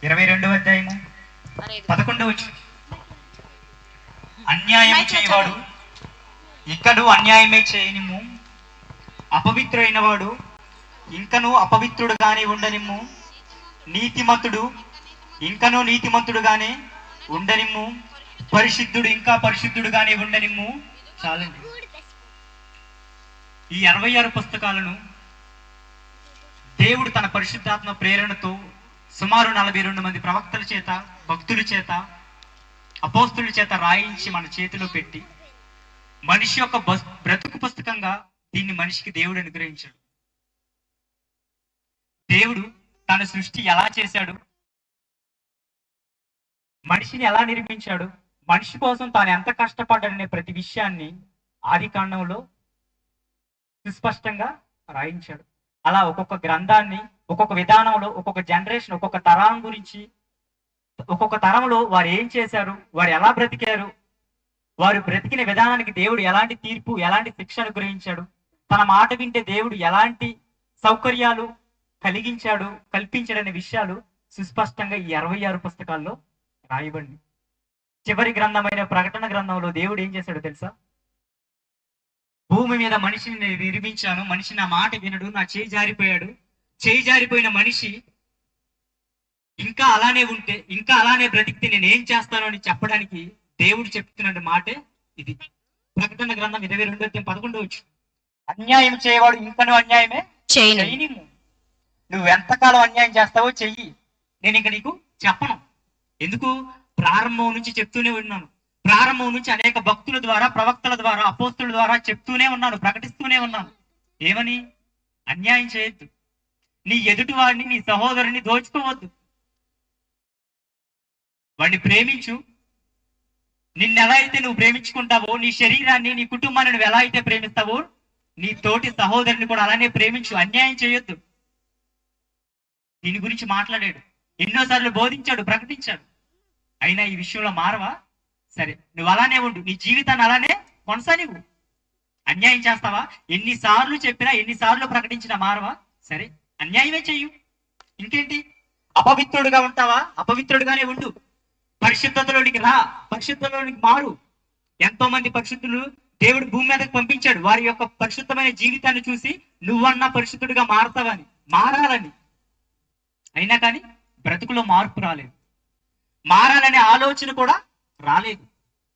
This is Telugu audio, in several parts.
22వ అధ్యాయము 11వ వచనం. అన్యాయం చేయవాడు ఇక్కడు అన్యాయమే చేయనిమ్ము, అపవిత్రుడైన వాడు ఇంకను అపవిత్రుడుగానే ఉండనిమ్ము, నీతిమంతుడు ఇంకను నీతిమంతుడుగానే ఉండనిమ్ము, పరిశుద్ధుడు ఇంకా పరిశుద్ధుడుగానే ఉండనిమ్ము. చాలండి. ఈ 66 పుస్తకాలను దేవుడు తన పరిశుద్ధాత్మ ప్రేరణతో సుమారు 42 మంది ప్రవక్తల చేత, భక్తుల చేత, అపోస్తుల చేత రాయించి మన చేతిలో పెట్టి మనిషి యొక్క బ్రతుకు పుస్తకంగా దీన్ని మనిషికి దేవుడు అనుగ్రహించాడు. దేవుడు తన సృష్టి ఎలా చేశాడు, మనిషిని ఎలా నిర్మించాడు, మనిషి కోసం తాను ఎంత కష్టపడ్డాడనే ప్రతి విషయాన్ని ఆది కాండంలో సుస్పష్టంగా రాయించాడు. అలా ఒక్కొక్క గ్రంథాన్ని ఒక్కొక్క విధానంలో, ఒక్కొక్క జనరేషన్, ఒక్కొక్క తరం గురించి, ఒక్కొక్క తరంలో వారు ఏం చేశారు, వారు ఎలా బ్రతికారు, వారు బ్రతికిన విధానానికి దేవుడు ఎలాంటి తీర్పు, ఎలాంటి శిక్ష అనుగ్రహించాడు, తన మాట వింటే దేవుడు ఎలాంటి సౌకర్యాలు కల్పించాడనే విషయాలు సుస్పష్టంగా ఈ 66 పుస్తకాల్లో రాయబడింది. చివరి గ్రంథమైన ప్రకటన గ్రంథంలో దేవుడు ఏం చేశాడో తెలుసా? భూమి మీద మనిషిని నేను నిర్మించాను, మనిషి నా మాట వినడు, నా చేయి జారిపోయాడు, చేయి జారిపోయిన మనిషి ఇంకా అలానే ఉంటే, ఇంకా అలానే బ్రతికితే నేను ఏం చేస్తాను అని చెప్పడానికి దేవుడు చెప్తున్న మాటే ఇది. ప్రకటన గ్రంథం 22:11. అన్యాయం చేయవాడు ఇంకనూ అన్యాయమే చేయనిమ్ము. నువ్వు ఎంతకాలం అన్యాయం చేస్తావో చెయ్యి, నేను ఇంక నీకు చెప్పను. ఎందుకు? ప్రారంభం నుంచి చెప్తూనే ఉన్నాను. ప్రారంభం నుంచి అనేక భక్తుల ద్వారా, ప్రవక్తల ద్వారా, అపోస్తుల ద్వారా చెప్తూనే ఉన్నాను, ప్రకటిస్తూనే ఉన్నాను. ఏమని? అన్యాయం చేయొద్దు, నీ ఎదుటి వాడిని, నీ సహోదరుని దోచుకోవద్దు, వాడిని ప్రేమించు. నిన్నెలా అయితే నువ్వు ప్రేమించుకుంటావో, నీ శరీరాన్ని, నీ కుటుంబాన్ని నువ్వు ఎలా అయితే ప్రేమిస్తావో, నీ తోటి సహోదరుని కూడా అలానే ప్రేమించు. అన్యాయం చేయొద్దు. దీని గురించి మాట్లాడాడు, ఎన్నోసార్లు బోధించాడు, ప్రకటించాడు. అయినా ఈ విషయంలో మారవా? సరే, నువ్వు అలానే ఉండు, నీ జీవితాన్ని అలానే కొనసానివ్వు. అన్యాయం చేస్తావా? ఎన్నిసార్లు చెప్పినా, ఎన్నిసార్లు ప్రకటించినా మారవా? సరే, అన్యాయమే చెయ్యు. ఇంకేంటి? అపవిత్రుడుగా ఉంటావా? అపవిత్రుడుగానే ఉండు. పరిశుద్ధతలోనికి రా, పరిశుద్ధతలోనికి మారు. ఎంతో మంది పరిశుద్ధులు దేవుడు భూమి మీదకి పంపించాడు. వారి యొక్క పరిశుద్ధమైన జీవితాన్ని చూసి నువ్వన్నా పరిశుద్ధుడిగా మారాలని. అయినా కానీ బ్రతుకులో మార్పు రాలేదు, మారాలనే ఆలోచన కూడా రాలేదు.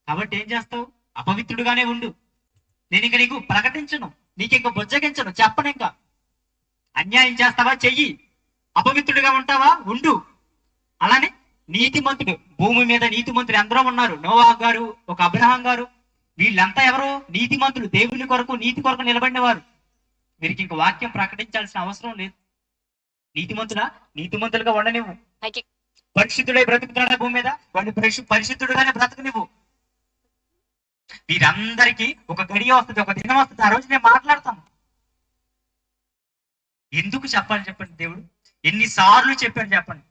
కాబట్టి ఏం చేస్తావు? అపవిత్రుడుగానే ఉండు. నేను ఇంక నీకు ప్రకటించను, నీకు ఇంక బుజ్జగించను, చెప్పను. ఇంకా అన్యాయం చేస్తావా? చెయ్యి. అపవిత్రుడిగా ఉంటావా? ఉండు. అలానే నీతిమంతుడు, భూమి మీద నీతిమంతుడు ఎందరో ఉన్నారు. నోవా గారు, ఒక అబ్రహాం గారు, వీళ్ళంతా ఎవరు? నీతిమంతులు, దేవుని కొరకు, నీతి కొరకు నిలబడిన వారు. వీరికి ఇంక వాక్యం ప్రకటించాల్సిన అవసరం లేదు. నీతిమంతులుగా ఉండనివ్వు. పరిశుద్ధుడై బ్రతుకుతున్నాడా భూమి మీద, వాడిని పరిశుద్ధుడుగానే బ్రతకనివ్వు. వీరందరికీ ఒక గడియ వస్తుంది, ఒక దినం వస్తుంది, ఆ రోజు నేను మాట్లాడతాను. ఎందుకు చెప్పాలి చెప్పండి? దేవుడు ఎన్నిసార్లు చెప్పాడు చెప్పండి?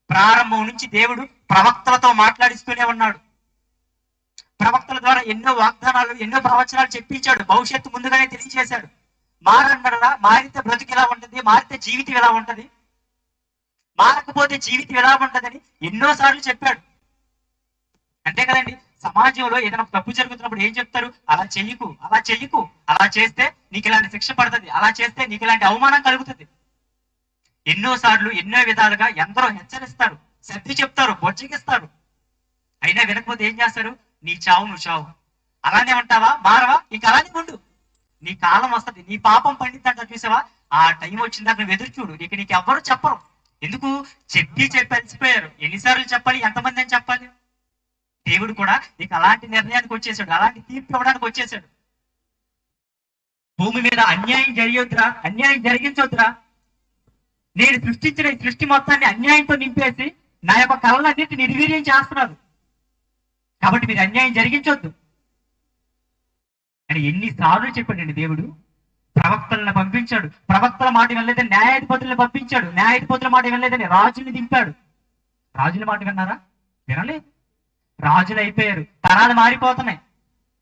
ప్రారంభం నుంచి దేవుడు ప్రవక్తలతో మాట్లాడిస్తూనే ఉన్నాడు. ప్రవక్తల ద్వారా ఎన్నో వాగ్దానాలు, ఎన్నో ప్రవచనాలు చెప్పించాడు. భవిష్యత్తు ముందుగానే తెలియజేశాడు. మారన్నాడా? మారితే బ్రతుకు ఎలా ఉంటది, మారితే జీవితం ఎలా ఉంటది, మారకపోతే జీవితం ఎలా ఉంటదని ఎన్నోసార్లు చెప్పాడు. అంతే కదండి. సమాజంలో ఏదైనా తప్పు జరుగుతున్నప్పుడు ఏం చెప్తారు? అలా చెయ్యకు, అలా చెయ్యకు, అలా చేస్తే నీకు ఇలాంటి శిక్ష పడుతుంది, అలా చేస్తే నీకు ఇలాంటి అవమానం కలుగుతుంది. ఎన్నోసార్లు, ఎన్నో విధాలుగా ఎందరో హెచ్చరిస్తారు, సర్ది చెప్తారు, బొజ్జగిస్తారు. అయినా వినకపోతే ఏం చేస్తారు? నీ చావు నువ్వు చావు. అలానే ఉంటావా? మారవా? ఇంక అలానే ఉండు. నీ కాలం వస్తుంది, నీ పాపం పండిద్దంట. చూసావా? ఆ టైం వచ్చిందాక నువ్వు ఎదురు చూడు. నీకు ఎవ్వరు చెప్పరు. ఎందుకు? చెప్పి అలసిపోయారు. ఎన్నిసార్లు చెప్పాలి? ఎంతమంది అని చెప్పాలి? దేవుడు కూడా నీకు అలాంటి నిర్ణయానికి వచ్చేసాడు, అలాంటి తీర్పు ఇవ్వడానికి వచ్చేసాడు. భూమి మీద అన్యాయం జరిగొద్దురా, అన్యాయం జరిగించొద్దురా. నేను సృష్టించిన ఈ సృష్టి మొత్తాన్ని అన్యాయంతో నింపేసి నా యొక్క కళలన్నింటినీ నిర్వీర్యం చేస్తున్నారు. కాబట్టి మీరు అన్యాయం జరిగించొద్దు అని ఎన్నిసార్లు చెప్పాడండి దేవుడు. ప్రవక్తలను పంపించాడు, ప్రవక్తల మాట వినలేదని న్యాయాధిపతులను పంపించాడు, న్యాయాధిపతుల మాట వినలేదని రాజుని దింపాడు. రాజుల మాట విన్నారా? వినలేదు. రాజులు అయిపోయారు, తరాలు మారిపోతున్నాయి.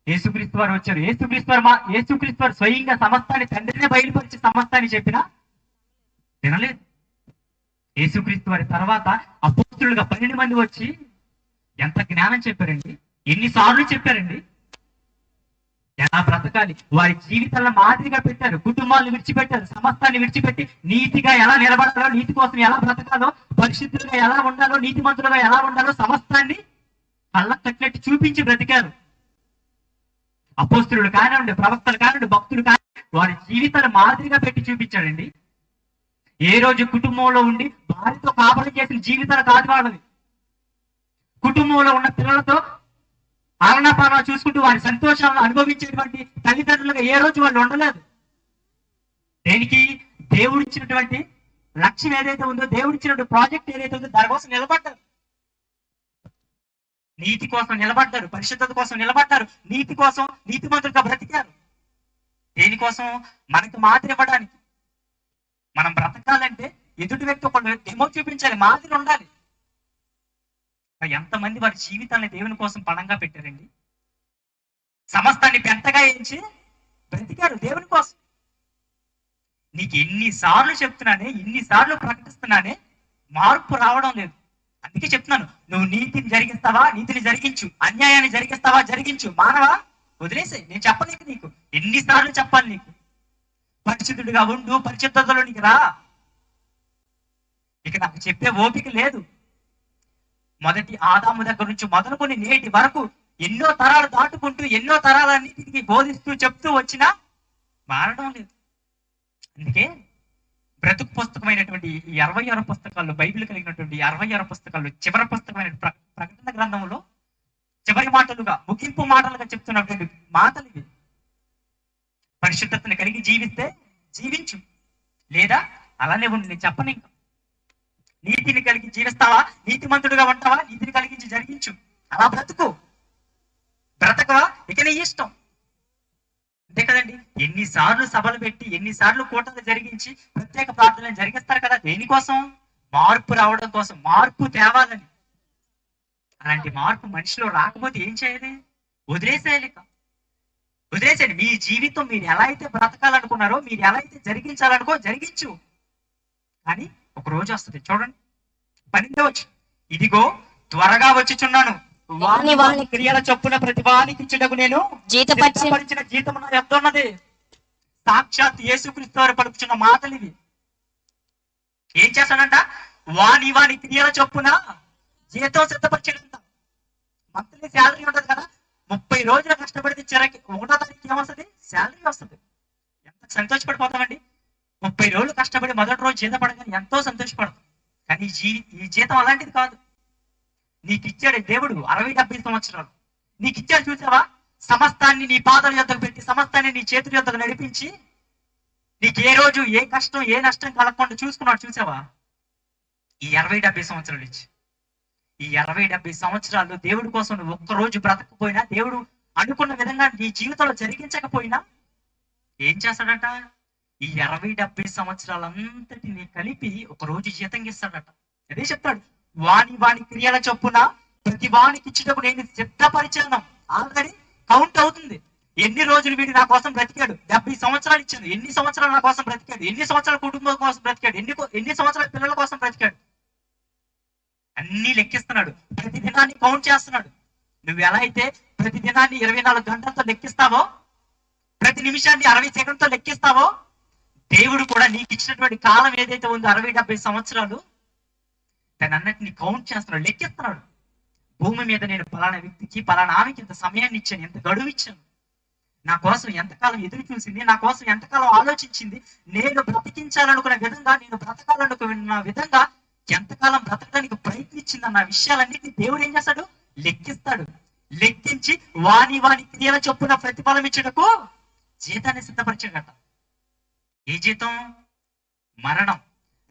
యేసుక్రీస్తు వారు వచ్చారు. యేసుక్రీస్తు వారు స్వయంగా సమస్తాన్ని, తండ్రిని బయలుపరిచి సమస్తాన్ని చెప్పినా వినలేదు. యేసుక్రీస్తు వారి తర్వాత అపోస్తులుగా 12 మంది వచ్చి ఎంత జ్ఞానం చెప్పారండి, ఎన్నిసార్లు చెప్పారండి, ఎలా బ్రతకాలి, వారి జీవితాలను మాదిరిగా పెట్టారు. కుటుంబాలను విడిచిపెట్టారు, సమస్తాన్ని విడిచిపెట్టి నీతిగా ఎలా నిలబడాలో, నీతి కోసం ఎలా బ్రతకాలో, పరిశుద్ధులుగా ఎలా ఉండాలో, నీతిమంతులుగా ఎలా ఉండాలో సమస్తాన్ని కళ్ళకు కట్టినట్టు చూపించి బ్రతికారు. అపోస్తులు కానివ్వండి, ప్రవక్తలు కానివ్వండి, భక్తులు కానివ్వండి, వారి జీవితాలు మాదిరిగా పెట్టి చూపించాడండి. ఏ రోజు కుటుంబంలో ఉండి భార్యతో కాపురం చేసిన జీవితాలు కాదు వాళ్ళవి. కుటుంబంలో ఉన్న పిల్లలతో ఆలనాపాలన చూసుకుంటూ వారి సంతోషాలను అనుభవించేటువంటి తల్లిదండ్రులుగా ఏ రోజు వాళ్ళు ఉండలేదు. దేనికి? దేవుడిచ్చినటువంటి లక్ష్యం ఏదైతే ఉందో, దేవుడిచ్చినటువంటి ప్రాజెక్ట్ ఏదైతే ఉందో దానికోసం నిలబడ్డారు. నీతి కోసం నిలబడ్డారు, పరిశుద్ధత కోసం నిలబడ్డారు, నీతి కోసం నీతిమంతులుగా బ్రతికారు. దేనికోసం? మనకు మాదిరి ఇవ్వడానికి. మనం బ్రతకాలంటే ఎదుటి వ్యక్తి ఒక డెమో చూపించాలి, మాదిరి ఉండాలి. ఎంతమంది వారి జీవితాన్ని దేవుని కోసం పణంగా పెట్టారండి. సమస్తాన్ని పెంటగా ఎంచి బ్రతికారు దేవుని కోసం. నీకు ఎన్నిసార్లు చెప్తున్నానే, ఎన్నిసార్లు ప్రకటిస్తున్నానే, మార్పు రావడం లేదు. అందుకే చెప్తున్నాను, నువ్వు నీతిని జరిగిస్తావా, నీతిని జరిగించు. అన్యాయాన్ని జరిగిస్తావా, జరిగించు. మానవా, వదిలేసే. నేను చెప్పలేక నీకు ఎన్నిసార్లు చెప్పాలి? నీకు పరిశుద్ధుడిగా ఉండు, పరిశుద్ధతలో నీకు రా. ఇక నాకు చెప్పే ఓపిక లేదు. మొదటి ఆదాము దగ్గర నుంచి మొదలుకొని నేటి వరకు ఎన్నో తరాలు దాటుకుంటూ ఎన్నో తరాలన్నిటికీ బోధిస్తూ చెప్తూ వచ్చినా మారడం లేదు. అందుకే బ్రతుకు పుస్తకమైనటువంటి ఈ 66 పుస్తకాల్లో, బైబిల్ కలిగినటువంటి 66 పుస్తకాల్లో చివరి పుస్తకమైన ప్రకటన గ్రంథంలో చివరి మాటలుగా, ముగింపు మాటలుగా చెప్తున్నటువంటి మాటలు ఇవి. పరిశుద్ధతను కలిగి జీవిస్తే జీవించు, లేదా అలానే ఉండి. నేను చెప్పను ఇంకా. నీతిని కలిగి జీవిస్తావా, నీతిమంతుడుగా ఉంటావా, నీతిని కలిగించి జరిగించు. అలా బ్రతుకు. బ్రతకవా, ఇక నీ ఇష్టం. అంతే కదండి. ఎన్నిసార్లు సభలు పెట్టి, ఎన్నిసార్లు కూటలు జరిగించి ప్రత్యేక ప్రార్థనలు జరిగిస్తారు కదా. దేనికోసం? మార్పు రావడం కోసం, మార్పు తేవాలని. అలాంటి మార్పు మనిషిలో రాకపోతే ఏం చేయాలి? వదిలేసేయాలి. వదిలేసేయండి. మీ జీవితం మీరు ఎలా అయితే బ్రతకాలనుకున్నారో, మీరు ఎలా అయితే జరిగించాలనుకో జరిగించు. కానీ ఒక రోజు వస్తుంది, చూడండి 12వ వచనం. ఇదిగో త్వరగా వచ్చుచున్నాను, వాని వాని క్రియల చొప్పున ప్రతి వానికి ఇచ్చుటకు నేను జీతపరిచిన జీతము నా యొద్ద ఉన్నది. సాక్షాత్ యేసుక్రీస్తు వారు పలుకుచున్న మాటలు ఇవి. ఏం చేస్తాడంట? వాని వాని క్రియల చొప్పున జీతం సిద్ధపరిచేట. మంత్లీ శాలరీ ఉంటది కదా, 30 రోజులు కష్టపడితే చిరకి 1వ తారీఖు ఏమొస్తుంది? శాలరీ వస్తుంది. ఎంత సంతోషపడిపోతామండి. 30 రోజులు కష్టపడి మొదటి రోజు జీతం పడగానే ఎంతో సంతోషపడతాం. కానీ ఈ జీతం అలాంటిది కాదు. నీకు ఇచ్చాడు దేవుడు 60-70 సంవత్సరాలు. నీకు ఇచ్చాడు, చూసావా? సమస్తాన్ని నీ పాదాల యొద్దకు పెట్టి, సమస్తాన్ని నీ చేతుల యొద్దకు నడిపించి, నీకు ఏ రోజు ఏ కష్టం ఏ నష్టం కలగకుండా చూసుకున్నాడు, చూసావా? ఈ 60-70 సంవత్సరాలు ఇచ్చి, ఈ 60-70 సంవత్సరాలు దేవుడి కోసం నువ్వు ఒక్కరోజు బ్రతకపోయినా, దేవుడు అనుకున్న విధంగా నీ జీవితంలో జరిగించకపోయినా ఏం చేస్తాడట? ఈ 60-70 సంవత్సరాలంతటిని కలిపి ఒక రోజు జీతం ఇస్తాడట. అదే చెప్తాడు, వాని వాని క్రియల చొప్పున ప్రతి వానికి ఇచ్చేటప్పుడు నేను సిద్ధపరిచాను. ఆల్రెడీ కౌంట్ అవుతుంది. ఎన్ని రోజులు వీడు నా కోసం బ్రతికాడు? 70 సంవత్సరాలు ఇచ్చాను. ఎన్ని సంవత్సరాలు నా కోసం బ్రతికాడు? ఎన్ని సంవత్సరాల కుటుంబం కోసం బ్రతికాడు? ఎన్ని సంవత్సరాల పిల్లల కోసం బ్రతికాడు? అన్ని లెక్కిస్తున్నాడు. ప్రతి దినాన్ని కౌంట్ చేస్తున్నాడు. నువ్వు ఎలా అయితే ప్రతి దినాన్ని 24 గంటలతో లెక్కిస్తావో, ప్రతి నిమిషాన్ని 60 సెకండ్తో లెక్కిస్తావో, దేవుడు కూడా నీకు ఇచ్చినటువంటి కాలం ఏదైతే ఉందో 60-70 సంవత్సరాలు, దాన్ని అన్నిటిని కౌంట్ చేస్తున్నాడు, లెక్కిస్తున్నాడు. భూమి మీద నేను పలానా వ్యక్తికి, పలానా ఆమెకి ఇంత సమయాన్ని ఇచ్చాను, ఎంత గడువు ఇచ్చాను, నా కోసం ఎంతకాలం ఎదురు చూసింది, నా కోసం ఎంతకాలం ఆలోచించింది, నేను బ్రతికించాలనుకున్న విధంగా, నేను బ్రతకాలనుకున్న విధంగా ఎంతకాలం బ్రతకడానికి ప్రయత్నించింది అన్న విషయాలన్నిటిని దేవుడు ఏం చేస్తాడు? లెక్కిస్తాడు. లెక్కించి వాని వాని క్రియల చొప్పున ప్రతిఫలం ఇచ్చుటకు జీతాన్ని సిద్ధపరిచాడట. ఏ జీతం? మరణం.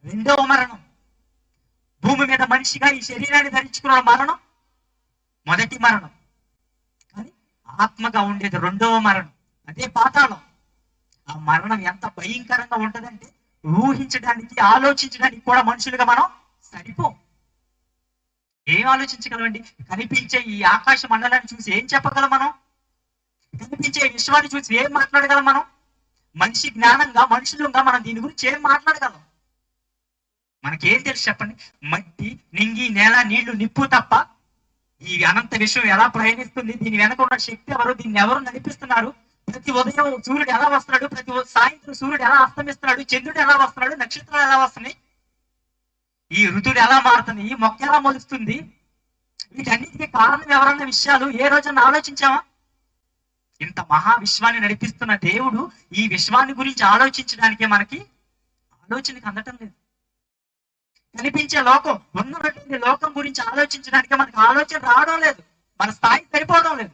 2వ మరణం. భూమి మీద మనిషిగా ఈ శరీరాన్ని ధరించుకున్న మరణం మొదటి మరణం. కానీ ఆత్మగా ఉండేది 2వ మరణం, అదే పాతాళం. ఆ మరణం ఎంత భయంకరంగా ఉంటదంటే ఊహించడానికి, ఆలోచించడానికి కూడా మనుషులుగా మనం సరిపోం. ఏం ఆలోచించగలమండి? కనిపించే ఈ ఆకాశ మండలాన్ని చూసి ఏం చెప్పగలం మనం? కనిపించే విశ్వాన్ని చూసి ఏం మాట్లాడగలం మనం? మనిషి జ్ఞానంగా, మనుషులుగా మనం దీని గురించి ఏం మాట్లాడగలం? మనకేం తెలుసు చెప్పండి? మట్టి, నింగి, నేల, నీళ్లు, నిప్పు తప్ప ఈ అనంత విశ్వం ఎలా ప్రయాణిస్తుంది, దీని వెనక ఉన్న శక్తి ఎవరు, దీన్ని ఎవరు నడిపిస్తున్నారు, ప్రతి ఉదయం సూర్యుడు ఎలా వస్తున్నాడు, ప్రతి సాయంత్రం సూర్యుడు ఎలా అస్తమిస్తున్నాడు, చంద్రుడు ఎలా వస్తున్నాడు, నక్షత్రాలు ఎలా వస్తున్నాయి, ఈ ఋతువులు ఎలా మారుతుంది, ఈ మొక్క ఎలా మొలుస్తుంది, వీటన్నిటికీ కారణం ఎవరన్న విషయాలు ఏ రోజున ఆలోచించామా? ఇంత మహా విశ్వాన్ని నడిపిస్తున్న దేవుడు ఈ విశ్వాన్ని గురించి ఆలోచించడానికే మనకి ఆలోచనకి అందటం లేదు. కనిపించే లోకం, ఉన్నటువంటి లోకం గురించి ఆలోచించడానికి మనకు ఆలోచన రావడం లేదు, మన స్థాయి సరిపోవడం లేదు.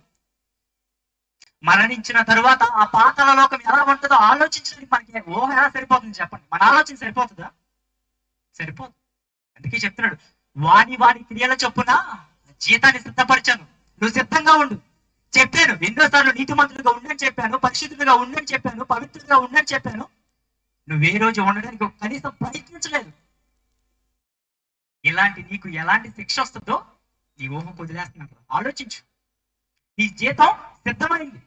మరణించిన తరువాత ఆ పాతాళ లోకం ఎలా ఉంటుందో ఆలోచించడానికి మనకి ఊహ ఎలా సరిపోతుంది చెప్పండి? మన ఆలోచన సరిపోతుందా? సరిపోదు. అందుకే చెప్తున్నాడు, వాని క్రియల చొప్పున జీతాన్ని సిద్ధపరిచాను, నువ్వు సిద్ధంగా ఉండు. చెప్పాను ఎన్నోసార్లు, నీతిమంతులుగా ఉండని చెప్పాను, పరిశుద్ధులుగా ఉండని చెప్పాను, పవిత్రులుగా ఉండని చెప్పాను. నువ్వు ఏ రోజు ఉండడానికి కనీసం ప్రయత్నించలేదు. ఇలాంటి నీకు ఎలాంటి శిక్ష వస్తుందో నీ ఊహకు వదిలేస్తున్నాడు. ఆలోచించు. నీ జీతం సిద్ధమైంది,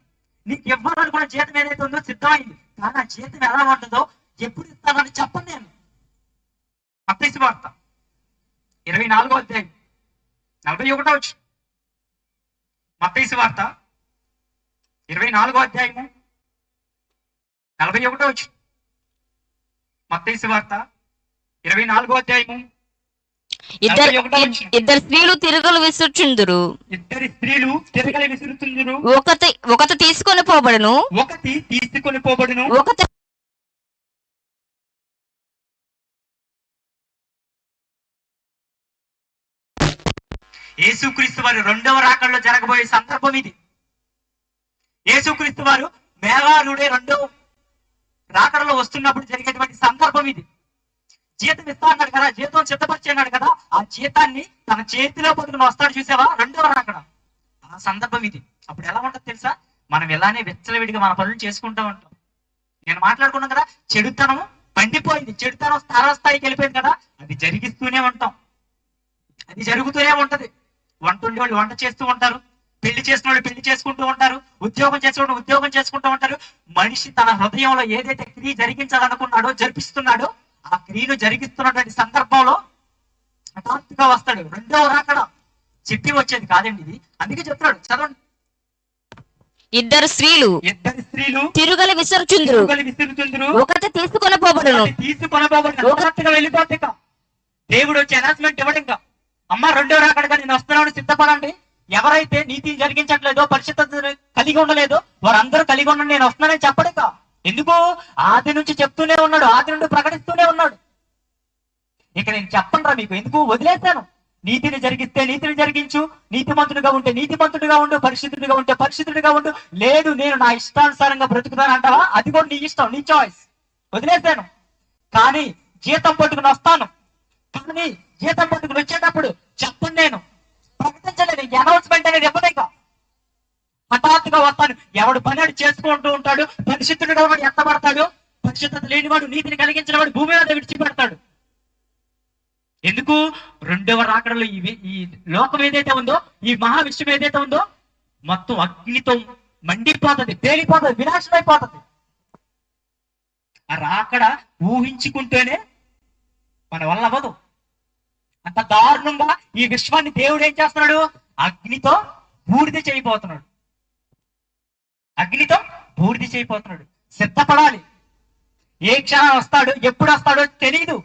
నీకు ఇవ్వాలనుకున్న జీతం ఏదైతే ఉందో సిద్ధమైంది. కానీ ఆ జీతం ఎలా ఉంటుందో ఎప్పుడు ఇస్తానని చెప్పను నేను. మత్తయి వార్త 24వ అధ్యాయం 41వ వచనం. మత్తయి వార్త 24వ అధ్యాయము 41వ వచనం. మత్తయి వార్త 24వ అధ్యాయము ఇద్దరు స్త్రీలు తిరగలు విసురుచుందురు. ఇద్దరు స్త్రీలు తిరగలు విసురుచుందురు. ఒకటి తీసుకొని పోబడును, ఒకటి యేసుక్రీస్తు వారు రెండవ రాకడలో జరగబోయే సందర్భం ఇది. యేసుక్రీస్తు వారు మేఘారుడే రెండవ రాకడలో వస్తున్నప్పుడు జరిగేటువంటి సందర్భం ఇది. జీతం ఇస్తా అన్నాడు కదా, జీతం సిద్ధపరిచి అన్నాడు కదా, ఆ జీతాన్ని తన చేతిలో పట్టుకుని వస్తాడు చూసావా, రెండవ రాకడ. ఆ సందర్భం ఇది. అప్పుడు ఎలా ఉంటది తెలుసా? మనం ఎలానే వెచ్చలవిడిగా మన పనులు చేసుకుంటా ఉంటాం. నేను మాట్లాడుకున్నాం కదా, చెడుతనం పండిపోయింది, చెడుతనం స్థాయికి వెళ్ళిపోయింది కదా, అది జరిగిస్తూనే ఉంటాం, అది జరుగుతూనే ఉంటది. వంట ఉండే వాళ్ళు వంట చేస్తూ ఉంటారు, పెళ్లి చేసిన వాళ్ళు పెళ్లి చేసుకుంటూ ఉంటారు, ఉద్యోగం చేసుకుంటూ ఉద్యోగం చేసుకుంటూ ఉంటారు. మనిషి తన హృదయంలో ఏదైతే క్రియ జరిగించాలనుకున్నాడో జరిపిస్తున్నాడో ఆ క్రియను జరిగిస్తున్నటువంటి సందర్భంలో హఠాత్తుగా వస్తాడు. రెండవ రాకడ చెప్పి వచ్చేది కాదండి ఇది. అందుకే చెప్తున్నాడు, చదవండి. ఇద్దరు స్త్రీలు తిరుగలి విసురుచుందురు, ఒకటి తీసుకొని పోబడును. వెళ్ళిపోతే దేవుడు వచ్చి అనౌన్స్మెంట్ ఇవ్వడు. ఇంకా అమ్మ రెండో రాకడగా నేను వస్తున్నాను, సిద్ధపడండి. ఎవరైతే నీతిని జరిగించట్లేదో, పరిశుద్ధత కలిగి ఉండలేదో వారందరూ కలిగి ఉండండి, నేను వస్తున్నానని చెప్పడక. ఎందుకు? ఆది నుంచి చెప్తూనే ఉన్నాడు, ఆది నుండి ప్రకటిస్తూనే ఉన్నాడు. ఇక నేను చెప్పను రా మీకు, ఎందుకు వదిలేశాను. నీతిని జరిగిస్తే నీతిని జరిగించు, నీతిమంతుడిగా ఉంటే నీతిమంతుడిగా ఉండు, పరిశుద్ధుడిగా ఉంటే పరిశుద్ధుడిగా ఉండు. లేదు నేను నా ఇష్టానుసారంగా బ్రతుకుతాను అంటావా, అది కూడా నీ ఇష్టం, నీ చాయిస్. వదిలేశాను. కానీ జీతం పట్టుకుని వస్తాను, కానీ జీతం పట్టుకుని వచ్చేటప్పుడు చెప్పను, నేను ప్రకటించలేదు, అనౌన్స్మెంట్ అనేది ఇవ్వలేక. హఠాత్తుగా వస్తాను, ఎవడు పని చేసుకుంటూ ఉంటాడు, పరిశుద్ధుడిగా వాడు ఎత్తబడతాడు, పరిశుద్ధత లేనివాడు, నీతిని కలిగించిన వాడు భూమి మీద విడిచిపెడతాడు. ఎందుకు? రెండవ రాకడలో ఈ లోకం ఏదైతే ఉందో, ఈ మహావిశ్వం ఏదైతే ఉందో మొత్తం అగ్నితో మండిపోతుంది, పేలిపోతుంది, వినాశనం అయిపోతుంది. ఆ రాకడ ఊహించుకుంటేనే మన వల్ల అవ్వదు. అంత దారుణంగా ఈ విశ్వాన్ని దేవుడు ఏం చేస్తున్నాడు? అగ్నితో బూడిద చేయబోతున్నాడు, అగ్నితో బూడిద చేయబోతున్నాడు. సిద్ధపడాలి. ఏ క్షణం వస్తాడు, ఎప్పుడు వస్తాడో తెలియదు.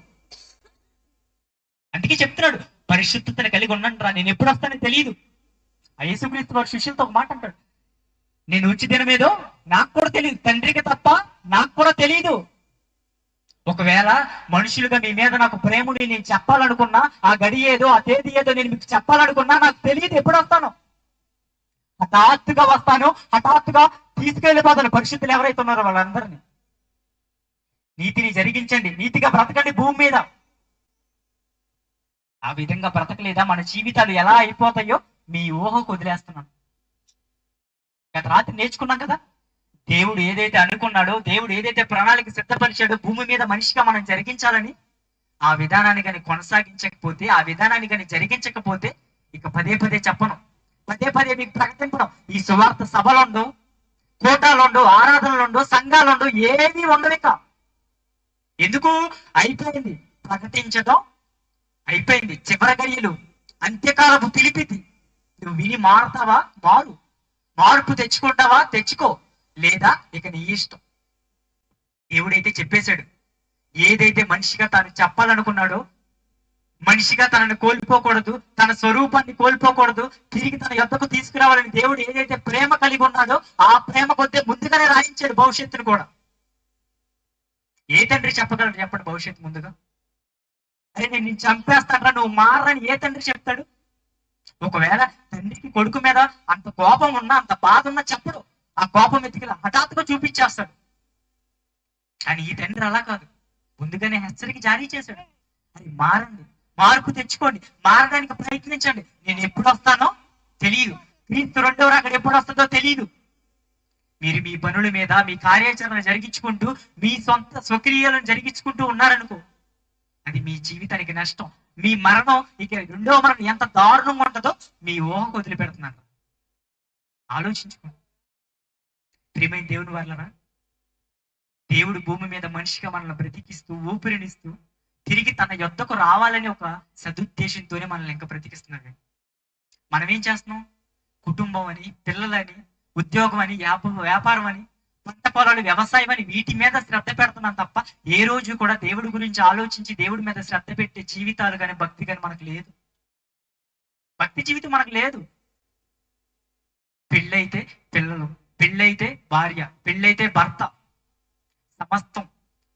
అందుకే చెప్తున్నాడు, పరిశుద్ధతను కలిగి ఉండండి రా, నేను ఎప్పుడు వస్తానో తెలియదు. ఆ యేసుక్రీస్తు వారి శిష్యులతో ఒక మాట అంటాడు, నేను వచ్చి దినమేదో నాకు కూడా తెలియదు, తండ్రికి తప్ప నాకు కూడా తెలియదు. ఒకవేళ మనుషులుగా మీ మీద నాకు ప్రేమని నేను చెప్పాలనుకున్నా, ఆ గడి ఏదో ఆ తేదీ ఏదో నేను మీకు చెప్పాలనుకున్నా నాకు తెలియదు ఎప్పుడు వస్తాను. హఠాత్తుగా వస్తాను, హఠాత్తుగా తీసుకెళ్ళిపోతాను. పరిశుద్ధులు ఎవరైతే ఉన్నారో వాళ్ళందరినీ. నీతిని జరిగించండి, నీతిగా బ్రతకండి భూమి మీద. ఆ విధంగా బ్రతకలేదా మన జీవితాలు ఎలా అయిపోతాయో మీ ఊహకు వదిలేస్తున్నాను. గత రాత్రి నేర్చుకున్నాం కదా, దేవుడు ఏదైతే అనుకున్నాడో, దేవుడు ఏదైతే ప్రణాళిక సిద్ధపరిచాడో భూమి మీద మనిషిగా మనం జరిగించాలని, ఆ విధానాన్ని కానీ కొనసాగించకపోతే, ఆ విధానాన్ని కానీ జరిగించకపోతే, ఇక పదే పదే చెప్పను, పదే పదే మీకు ప్రకటించడం. ఈ సువార్త సభలుండవు, కోటాలుండవు, ఆరాధనలుండవు, సంఘాలుండవు, ఏమీ ఉండవు. ఇక ఎందుకు? అయిపోయింది. ప్రకటించడం అయిపోయింది. చివరి గడియలు, అంత్యకాలపు పిలిపిది. నువ్వు విని మారుతావా? మార్పు తెచ్చుకుంటావా? తెచ్చుకో, లేదా ఇక నీ ఇష్టం. దేవుడైతే చెప్పేశాడు. ఏదైతే మనిషిగా తాను చెప్పాలనుకున్నాడో, మనిషిగా తనను కోల్పోకూడదు, తన స్వరూపాన్ని కోల్పోకూడదు, తిరిగి తన యొద్దకు తీసుకురావాలని దేవుడు ఏదైతే ప్రేమ కలిగి ఉన్నాడో ఆ ప్రేమ కొద్ది ముందుగానే రాయించాడు భవిష్యత్తును కూడా. ఏ తండ్రి చెప్పగలడు చెప్పండి భవిష్యత్తు ముందుగా? అరే నేను నిన్ను చంపేస్తానరా, నువ్వు మారని ఏ తండ్రి చెప్తాడు? ఒకవేళ తండ్రికి కొడుకు మీద అంత కోపం ఉన్నా, అంత బాధ ఉన్నా చెప్పడు. ఆ కోపం ఎత్తికి హఠాత్తుగా చూపించేస్తాడు. కానీ ఈ తండ్రి అలా కాదు, ముందుగానే హెచ్చరిక జారీ చేశాడు. అది మారండి, మార్పు తెచ్చుకోండి, మారడానికి ప్రయత్నించండి. నేను ఎప్పుడు వస్తానో తెలియదు, క్రీస్తు రెండవ రాకడ ఎప్పుడు వస్తుందో తెలియదు. మీరు మీ పనుల మీద మీ కార్యాచరణ జరిగించుకుంటూ మీ సొంత స్వక్రియలను జరిగించుకుంటూ ఉన్నారనుకో, అది మీ జీవితానికి నష్టం. మీ మరణం, ఇక రెండవ మరణం ఎంత దారుణంగా ఉంటుందో మీ ఊహకు వదిలిపెడుతున్నాను. ఆలోచించుకోండి ప్రియమైన దేవుని వాళ్ళరా. దేవుడు భూమి మీద మనిషిగా మనల్ని బ్రతికిస్తూ ఊపిరినిస్తూ తిరిగి తన యొద్దకు రావాలని ఒక సదుద్దేశంతోనే మనల్ని ఇంకా బ్రతికిస్తున్నాడు. మనం ఏం చేస్తున్నాం? కుటుంబం అని, పిల్లలని, ఉద్యోగం అని, వ్యాపారం అని, పంట పొలాలు, వ్యవసాయం అని వీటి మీద శ్రద్ధ పెడుతున్నాం తప్ప ఏ రోజు కూడా దేవుడి గురించి ఆలోచించి దేవుడి మీద శ్రద్ధ పెట్టే జీవితాలు కానీ భక్తి కానీ మనకు లేదు. భక్తి జీవితం మనకు లేదు. పెళ్ళైతే పిల్లలు, పెళ్ళైతే భార్య, పెళ్ళైతే భర్త, సమస్తం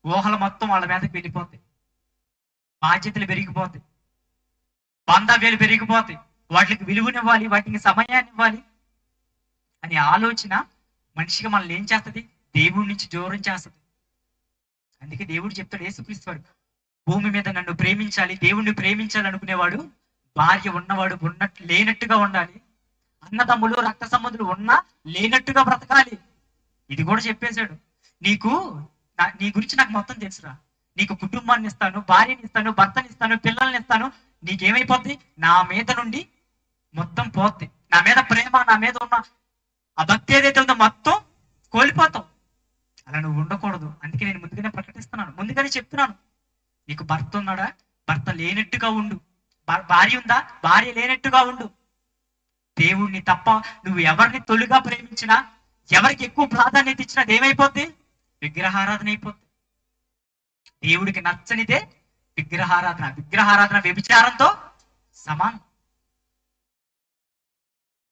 ఊహల మొత్తం వాళ్ళ మీదకి వెళ్ళిపోతాయి. బాధ్యతలు పెరిగిపోతాయి, బాంధవ్యాలు పెరిగిపోతాయి. వాటికి విలువనివ్వాలి, వాటికి సమయాన్ని ఇవ్వాలి అనే ఆలోచన మనిషిగా మనల్ని ఏం చేస్తుంది? దేవుడి నుంచి దూరం చేస్తుంది. అందుకే దేవుడు చెప్తాడు, యేసుక్రీస్తు వాడు, భూమి మీద నన్ను ప్రేమించాలి, దేవుణ్ణి ప్రేమించాలి అనుకునేవాడు భార్య ఉన్నవాడు ఉన్నట్టు లేనట్టుగా ఉండాలి, అన్నదమ్ములు రక్త సంబంధులు ఉన్నా లేనట్టుగా బ్రతకాలి. ఇది కూడా చెప్పేశాడు. నీ గురించి నాకు మొత్తం తెలుసురా, నీకు కుటుంబాన్ని ఇస్తాను, భార్యని ఇస్తాను, భర్తని ఇస్తాను, పిల్లల్ని ఇస్తాను. నీకేమైపోద్ది? నా మీద నుండి మొత్తం పోద్ది. నా మీద ప్రేమ, నా మీద ఉన్న ఆ భక్తి ఏదైతే ఉందో మొత్తం కోల్పోతావు. అలా నువ్వు ఉండకూడదు. అందుకే నేను ముందుగానే ప్రకటిస్తున్నాను, ముందుగానే చెప్తున్నాను. నీకు భర్త ఉన్నాడా? భర్త లేనట్టుగా ఉండు. భార్య ఉందా? భార్య లేనట్టుగా ఉండు. దేవుణ్ణి తప్ప నువ్వు ఎవరిని తొలిగా ప్రేమించినా, ఎవరికి ఎక్కువ ప్రాధాన్యత ఇచ్చినా ఏమైపోద్ది? విగ్రహారాధన అయిపోద్ది. దేవుడికి నచ్చనిదే విగ్రహారాధన. విగ్రహారాధన వ్యభిచారంతో సమానం.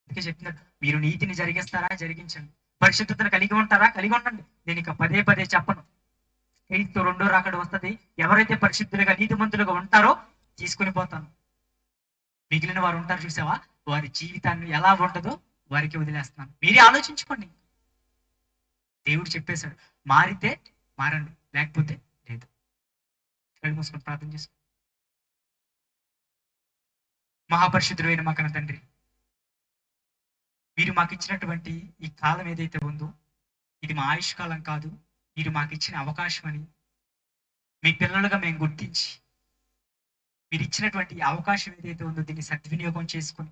అందుకే చెప్తున్నాడు, మీరు నీతిని జరిగిస్తారా? జరిగించండి. పరిశుద్ధతను కలిగి ఉంటారా? కలిగి ఉండండి. నేను ఇక పదే పదే చెప్పను. క్రీస్తు రెండో రాకడ వస్తుంది. ఎవరైతే పరిశుద్ధులుగా నీతిమంతులుగా ఉంటారో తీసుకుని పోతాను. మిగిలిన వారు ఉంటారు చూసావా, వారి జీవితాన్ని ఎలా ఉంటుందో వారికి వదిలేస్తున్నాను. మీరే ఆలోచించుకోండి. దేవుడు చెప్పేశాడు, మారితే మారండి, లేకపోతే లేదు. కళ్ళు మూసుకొని ప్రార్థన చేసుకో. మహాపరిశుద్ధుడైన మా కన్న తండ్రి, మీరు మాకు ఇచ్చినటువంటి ఈ కాలం ఏదైతే ఉందో ఇది మా ఆయుష్ కాలం కాదు, మీరు మాకు ఇచ్చిన అవకాశం అని మీ పిల్లలుగా మేము గుర్తించి, మీరు ఇచ్చినటువంటి అవకాశం ఏదైతే ఉందో దీన్ని సద్వినియోగం చేసుకుని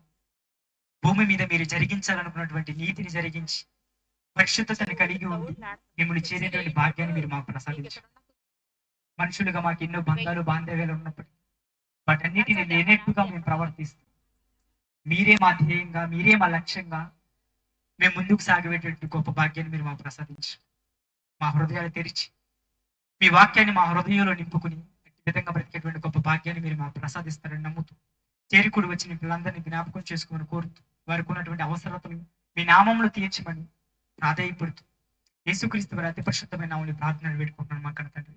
భూమి మీద మీరు జరిగించాలనుకున్నటువంటి నీతిని జరిగించి పరిశుద్ధతను కలిగి ఉండి మిమ్మల్ని చేరేటువంటి భాగ్యాన్ని మీరు మాకు ప్రసాదించారు. మనుషులుగా మాకు ఎన్నో బంధాలు బాంధవ్యాలు ఉన్నప్పటికీ వాటన్నిటిని లేనట్టుగా మేము ప్రవర్తిస్తాం. మీరే మా ధ్యేయంగా, మీరే మా లక్ష్యంగా మేము ముందుకు సాగేటువంటి గొప్ప భాగ్యాన్ని మీరు మాకు ప్రసాదించారు. మా హృదయాలు తెరిచి మీ వాక్యాన్ని మా హృదయంలో నింపుకుని విధంగా బ్రతికేటువంటి గొప్ప భాగ్యాన్ని మీరు మాకు ప్రసాదిస్తారని నమ్ముతూ చేరుకుడు వచ్చిన పిల్లలందరినీ జ్ఞాపకం చేసుకోమని కోరుతూ వారికి ఉన్నటువంటి అవసరతలు మీ నామంలో తీర్చమని ప్రాధేయపడుతూ యేసుక్రీస్తు వారి అతి పరిశుద్ధమైన నామములో ప్రార్థనలు పెట్టుకుంటున్నాను మా కన్న తండ్రి.